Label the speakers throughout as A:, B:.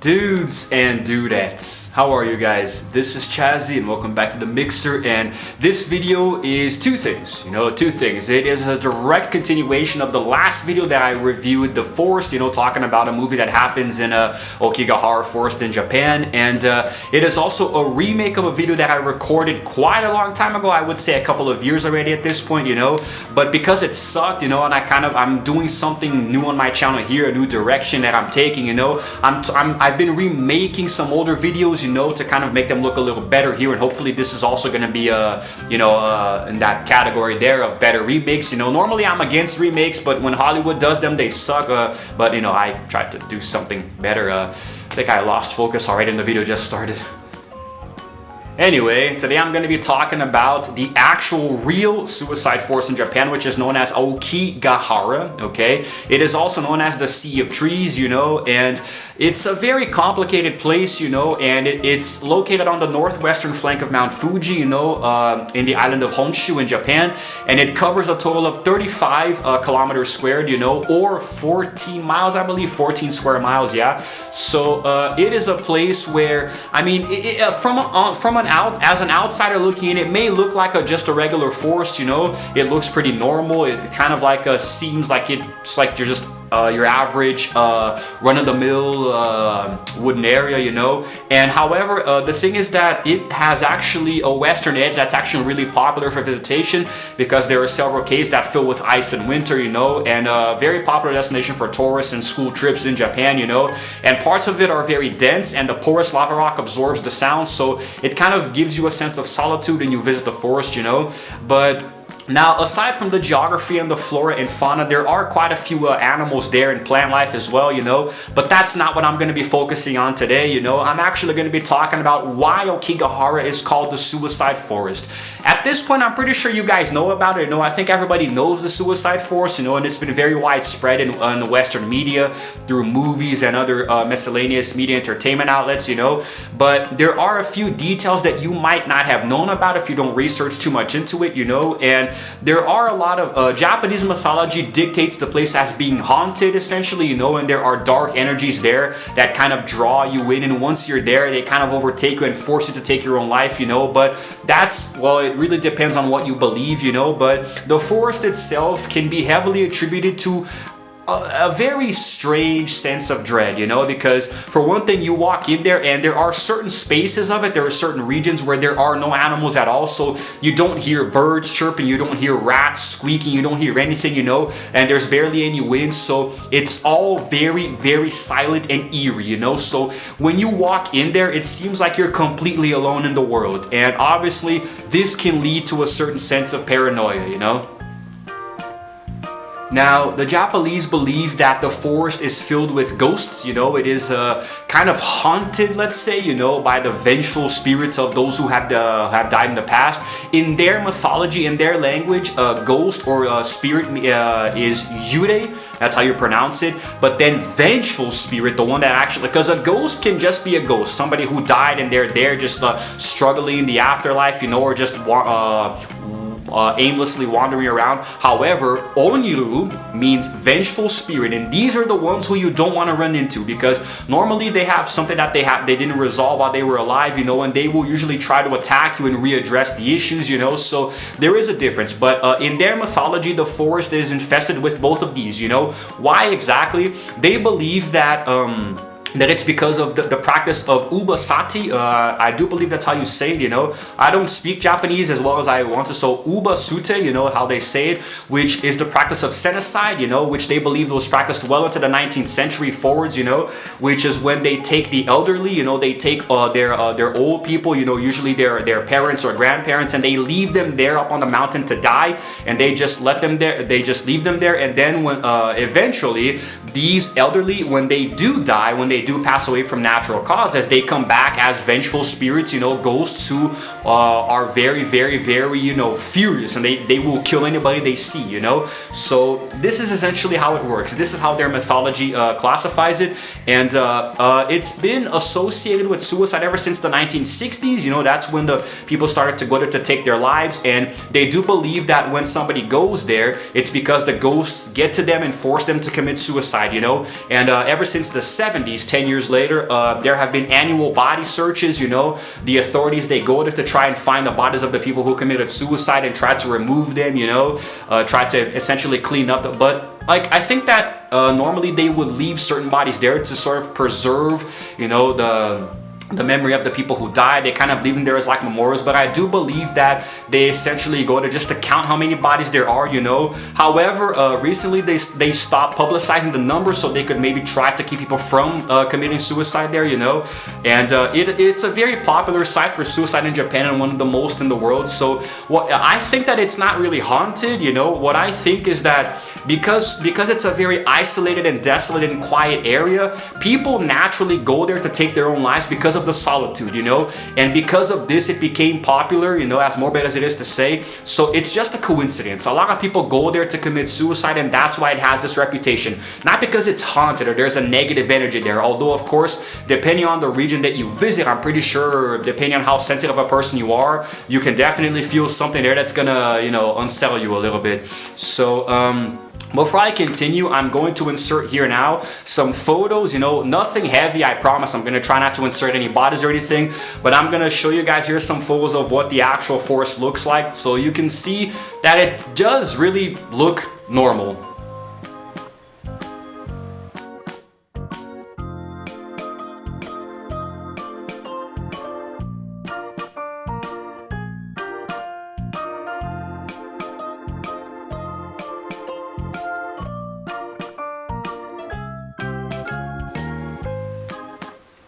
A: Dudes and dudettes, how are you guys? This is Chazzy and welcome back to the Mixer, and this video is two things. It is a direct continuation of the last video that I reviewed, The Forest, talking about a movie that happens in a Aokigahara forest in Japan, and it is also a remake of a video that I recorded quite a long time ago. I would say a couple of years already at this point, but because it sucked, and I'm doing something new on my channel here, a new direction that I'm taking, I've been remaking some older videos, to kind of make them look a little better here, and hopefully this is also going to be, in that category there of better remakes. Normally I'm against remakes, but when Hollywood does them, they suck. But I tried to do something better. I think I lost focus already and the video just started. Anyway, today I'm going to be talking about the actual real suicide forest in Japan, which is known as Aokigahara, okay? It is also known as the Sea of Trees, and it's a very complicated place, and it's located on the northwestern flank of Mount Fuji, in the island of Honshu in Japan, and it covers a total of 35 kilometers squared, or 14 miles, I believe, 14 square miles, yeah? So it is a place where, as an outsider looking in, it may look like just a regular forest, it looks pretty normal. It kind of like seems like it's like you're just your average run-of-the-mill wooden area, and however, the thing is that it has actually a western edge that's actually really popular for visitation because there are several caves that fill with ice in winter, and a very popular destination for tourists and school trips in Japan, and parts of it are very dense, and the porous lava rock absorbs the sound, so it kind of gives you a sense of solitude when you visit the forest, but now, aside from the geography and the flora and fauna, there are quite a few animals there and plant life as well, but that's not what I'm going to be focusing on today, I'm actually going to be talking about why Aokigahara is called the suicide forest. At this point, I'm pretty sure you guys know about it, I think everybody knows the suicide forest, and it's been very widespread in the Western media through movies and other miscellaneous media entertainment outlets, but there are a few details that you might not have known about if you don't research too much into it, and there are a lot of Japanese mythology dictates the place as being haunted, essentially, and there are dark energies there that kind of draw you in, and once you're there, they kind of overtake you and force you to take your own life, but that's, well, it really depends on what you believe, but the forest itself can be heavily attributed to a very strange sense of dread, because for one thing, you walk in there and there are certain spaces of it, there are certain regions where there are no animals at all, so you don't hear birds chirping, you don't hear rats squeaking, you don't hear anything, and there's barely any wind, so it's all very, very silent and eerie, so when you walk in there, it seems like you're completely alone in the world, and obviously, this can lead to a certain sense of paranoia, Now, the Japanese believe that the forest is filled with ghosts, it is kind of haunted, let's say, by the vengeful spirits of those who have died in the past. In their mythology, in their language, a ghost or a spirit is yurei, that's how you pronounce it, but then vengeful spirit, the one that actually, because a ghost can just be a ghost, somebody who died and they're there just struggling in the afterlife, or just aimlessly wandering around. However, onryu means vengeful spirit, and these are the ones who you don't want to run into because normally they have something that they didn't resolve while they were alive, and they will usually try to attack you and readdress the issues, so there is a difference. But in their mythology, the forest is infested with both of these, Why exactly? They believe that that it's because of the practice of ubasati. I do believe that's how you say it, I don't speak Japanese as well as I want to, so ubasute, how they say it, which is the practice of senicide, which they believe was practiced well into the 19th century forwards, which is when they take the elderly, they take their old people, usually their parents or grandparents, and they leave them there up on the mountain to die, and they just let them there, they just leave them there, and then when eventually these elderly, when they do die, when they do pass away from natural causes, they come back as vengeful spirits, ghosts who are very, very, very, furious, and they will kill anybody they see, So this is essentially how it works. This is how their mythology classifies it, and it's been associated with suicide ever since the 1960s. That's when the people started to go there to take their lives, and they do believe that when somebody goes there, it's because the ghosts get to them and force them to commit suicide, And ever since the 70s, 10 years later, there have been annual body searches, you know. The authorities, they go there to try and find the bodies of the people who committed suicide and try to remove them, you know, try to essentially clean up but like, I think that normally they would leave certain bodies there to sort of preserve, you know, the memory of the people who died. They kind of leave them there as like memorials, but I do believe that they essentially go there just to count how many bodies there are, you know. However, recently they stopped publicizing the numbers so they could maybe try to keep people from committing suicide there, you know. And it's a very popular site for suicide in Japan and one of the most in the world. So what I think that it's not really haunted, you know. What I think is that because it's a very isolated and desolate and quiet area, people naturally go there to take their own lives because of the solitude, you know. And because of this, it became popular, you know, as morbid as it is to say. So it's just a coincidence. A lot of people go there to commit suicide, and that's why it has this reputation. Not because it's haunted or there's a negative energy there, although of course, depending on the region that you visit, I'm pretty sure, depending on how sensitive a person you are, you can definitely feel something there that's gonna, you know, unsettle you a little bit. So before I continue, I'm going to insert here now some photos, you know, nothing heavy, I promise. I'm going to try not to insert any bodies or anything, but I'm going to show you guys here some photos of what the actual forest looks like, so you can see that it does really look normal.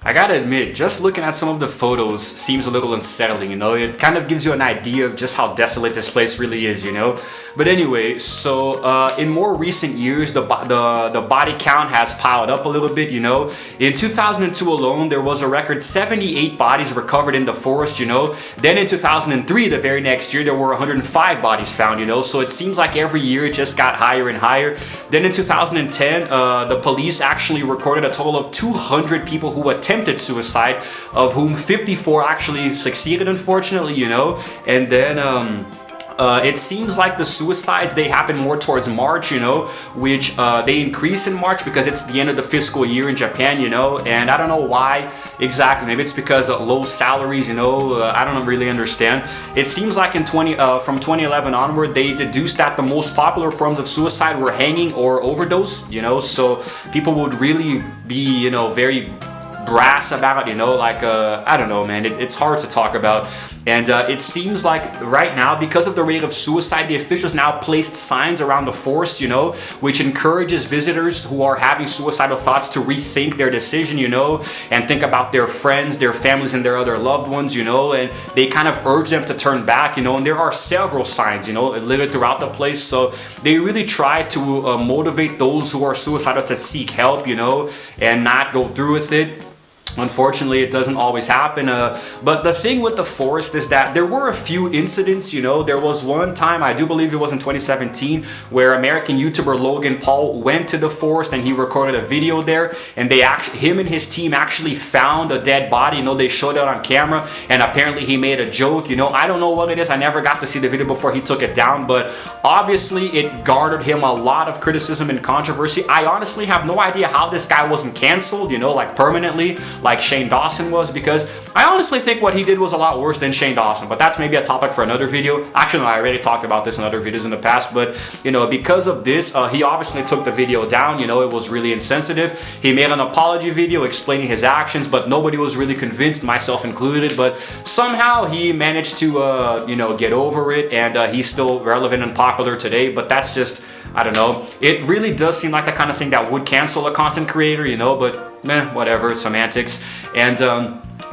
A: I gotta admit, just looking at some of the photos seems a little unsettling, you know. It kind of gives you an idea of just how desolate this place really is, you know. But anyway, so in more recent years, the body count has piled up a little bit, you know. In 2002 alone, there was a record 78 bodies recovered in the forest, you know. Then in 2003, the very next year, there were 105 bodies found, you know. So it seems like every year it just got higher and higher. Then in 2010, the police actually recorded a total of 200 people who attempted suicide, of whom 54 actually succeeded, unfortunately, you know. And then it seems like the suicides, they happen more towards March, you know, which they increase in March because it's the end of the fiscal year in Japan, you know. And I don't know why exactly. Maybe it's because of low salaries, you know. I don't really understand. It seems like in from 2011 onward, they deduced that the most popular forms of suicide were hanging or overdose, you know. So people would really be, you know, very brass about, you know, like I don't know, man, it's hard to talk about. And it seems like right now, because of the rate of suicide, the officials now placed signs around the forest, you know, which encourages visitors who are having suicidal thoughts to rethink their decision, you know, and think about their friends, their families, and their other loved ones, you know. And they kind of urge them to turn back, you know. And there are several signs, you know, littered throughout the place. So they really try to motivate those who are suicidal to seek help, you know, and not go through with it. Unfortunately, it doesn't always happen, but the thing with the forest is that there were a few incidents, you know. There was one time, I do believe it was in 2017, where American YouTuber Logan Paul went to the forest and he recorded a video there, and him and his team actually found a dead body, you know. They showed it on camera, and apparently he made a joke, you know. I don't know what it is, I never got to see the video before he took it down, but obviously it garnered him a lot of criticism and controversy. I honestly have no idea how this guy wasn't canceled, you know, like permanently, like Shane Dawson was, because I honestly think what he did was a lot worse than Shane Dawson, but that's maybe a topic for another video. Actually, no, I already talked about this in other videos in the past, but, you know, because of this, he obviously took the video down, you know. It was really insensitive. He made an apology video explaining his actions, but nobody was really convinced, myself included, but somehow he managed to, you know, get over it, and he's still relevant and popular today. But that's just, I don't know. It really does seem like the kind of thing that would cancel a content creator, you know, but whatever, semantics. And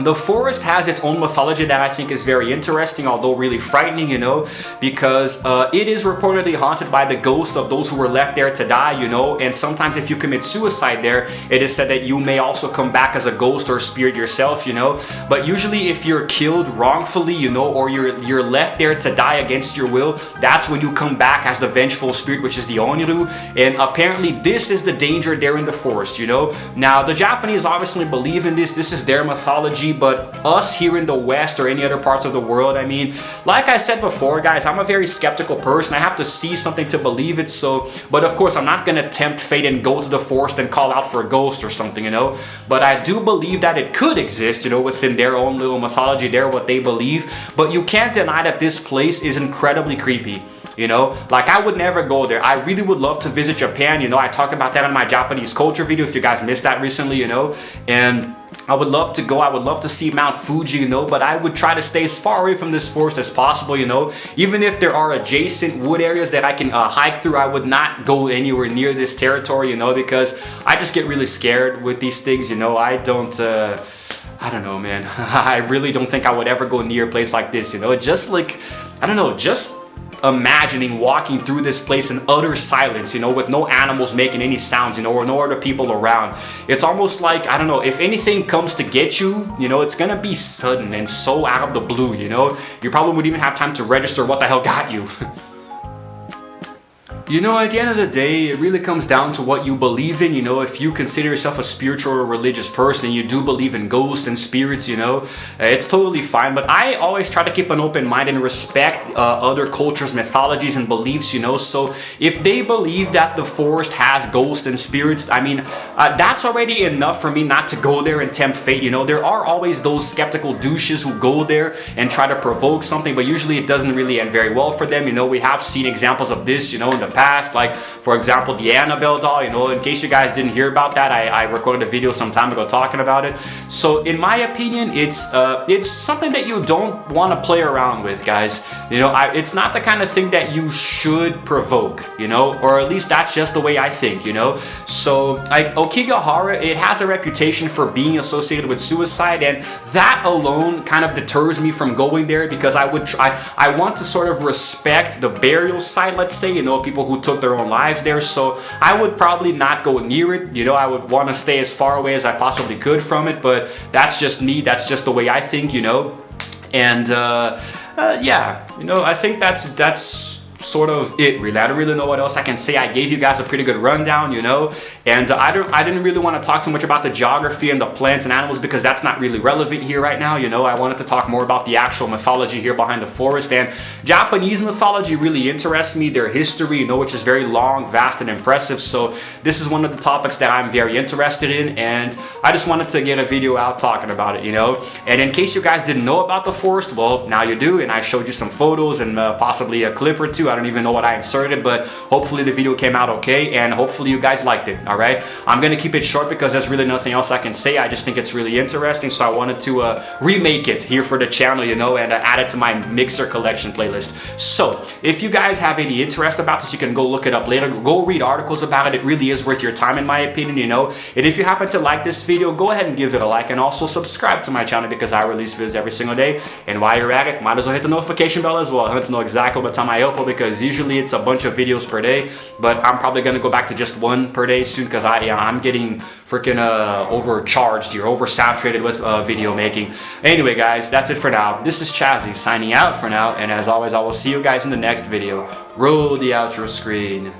A: the forest has its own mythology that I think is very interesting, although really frightening, you know, because it is reportedly haunted by the ghosts of those who were left there to die, you know. And sometimes if you commit suicide there, it is said that you may also come back as a ghost or a spirit yourself, you know. But usually if you're killed wrongfully, you know, or you're left there to die against your will, that's when you come back as the vengeful spirit, which is the Oniru. And apparently this is the danger there in the forest, you know. Now the Japanese obviously believe in this. This is their mythology. mythology, but us here in the West or any other parts of the world, I mean, like I said before, guys, I'm a very skeptical person. I have to see something to believe it. So, but of course, I'm not gonna tempt fate and go to the forest and call out for a ghost or something, you know. But I do believe that it could exist, you know, within their own little mythology, what they believe. But you can't deny that this place is incredibly creepy. You know, like I would never go there. I really would love to visit Japan. You know, I talked about that in my Japanese culture video if you guys missed that recently, you know, and I would love to go. I would love to see Mount Fuji, you know, but I would try to stay as far away from this forest as possible, you know. Even if there are adjacent wood areas that I can hike through, I would not go anywhere near this territory, you know, because I just get really scared with these things, you know. I don't know, man. I really don't think I would ever go near a place like this, you know. Just like, I don't know, just imagining walking through this place in utter silence, you know, with no animals making any sounds, you know, or no other people around. It's almost like, I don't know, if anything comes to get you, you know, it's gonna be sudden and so out of the blue, you know. You probably wouldn't even have time to register what the hell got you. You know, at the end of the day, it really comes down to what you believe in. You know, if you consider yourself a spiritual or religious person and you do believe in ghosts and spirits, you know, it's totally fine. But I always try to keep an open mind and respect other cultures, mythologies, and beliefs, you know. So if they believe that the forest has ghosts and spirits, I mean, that's already enough for me not to go there and tempt fate, you know. There are always those skeptical douches who go there and try to provoke something, but usually it doesn't really end very well for them. You know, we have seen examples of this, you know, in the past, like for example the Annabelle doll, you know. In case you guys didn't hear about that, I recorded a video some time ago talking about it. So in my opinion, it's something that you don't want to play around with, guys. You know, it's not the kind of thing that you should provoke, you know, or at least that's just the way I think, you know. So like Aokigahara, it has a reputation for being associated with suicide, and that alone kind of deters me from going there, because I want to sort of respect the burial site, let's say, you know, people who took their own lives there. So I would probably not go near it, you know. I would want to stay as far away as I possibly could from it, but that's just me, that's just the way I think, you know. And yeah, you know, I think that's sort of it, really. I don't really know what else I can say. I gave you guys a pretty good rundown, you know, and I didn't really want to talk too much about the geography and the plants and animals, because that's not really relevant here right now, you know. I wanted to talk more about the actual mythology here behind the forest, and Japanese mythology really interests me, their history, you know, which is very long, vast, and impressive. So this is one of the topics that I'm very interested in, and I just wanted to get a video out talking about it, you know. And in case you guys didn't know about the forest, well, now you do, and I showed you some photos and possibly a clip or two. I don't even know what I inserted, but hopefully the video came out okay, and hopefully you guys liked it. All right, I'm gonna keep it short because there's really nothing else I can say. I just think it's really interesting, so I wanted to remake it here for the channel, you know, and add it to my mixer collection playlist. So if you guys have any interest about this, you can go look it up later, go read articles about it. It really is worth your time, in my opinion, you know. And if you happen to like this video, go ahead and give it a like, and also subscribe to my channel, because I release videos every single day. And while you're at it, might as well hit the notification bell as well. I want to know exactly what time I upload, because usually it's a bunch of videos per day, but I'm probably gonna go back to just one per day soon, because I'm getting freaking overcharged here, oversaturated with video making. Anyway, guys, that's it for now. This is Chazzy signing out for now, and as always, I will see you guys in the next video. Roll the outro screen.